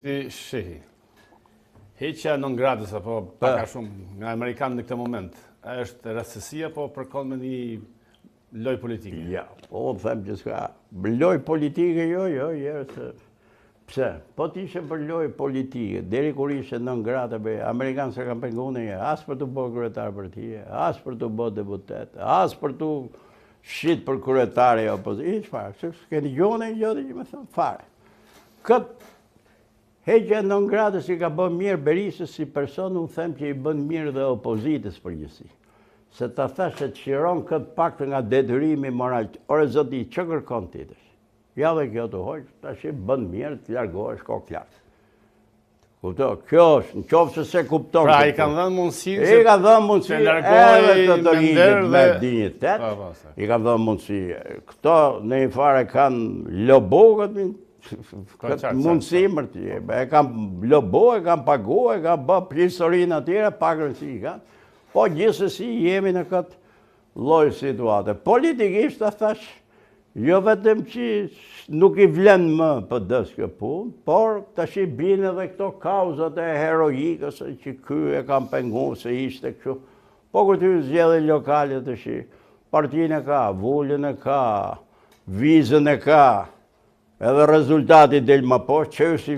Si shehi, heqja non gratës apo paka shumë nga Amerikanë në këtë moment, është rastësia po përkon me një loj politike? Ja, po them që s'ka loj politike, jo, pse? Po t'ishe për loj politike, deri kur ishe non gratë, Amerikanë se kam pengu në një, as për të bërë kryetar partije, as për të bërë deputet, as për të shqit për kryetare opozitë, çfarë, se s'keni gjone që me thënë fare. Këtë heqja non gratës i ka bën mirë Berisës si person, unë them që i bën mirë dhe opozitës përgjithësi. Se ta thash se të shiron këtë pak nga detyrimi moral. Ore zoti, që kërkon ti tash? Ja dhe kjo të hoq, tash i bën mirë të largohesh kokë lartë. Kupto, kjo është, në qoftë se kupton. Pra i kanë dhënë mundësi i kanë dhënë mundësi edhe të të rinjët me dinjitet. I kanë dhënë mundësi. Këto në një fare kanë lobogët, këtë mundësi mërti. E kam lobo, e kam pagu, e kam bë historinë atyre, pakën si i kanë. Po gjithsesi jemi në këtë lloj situate. Politikisht ta thash, jo vetëm që nuk i vlen më PD-s kjo punë, por tash i bin edhe këto kauzat e heroikës që ky e kam pengu se ishte kështu. Po kur ty zgjedhë lokale tash, partinë e ka, vullën e ka, vizën e ka, edhe rezultati del më poshtë, çështje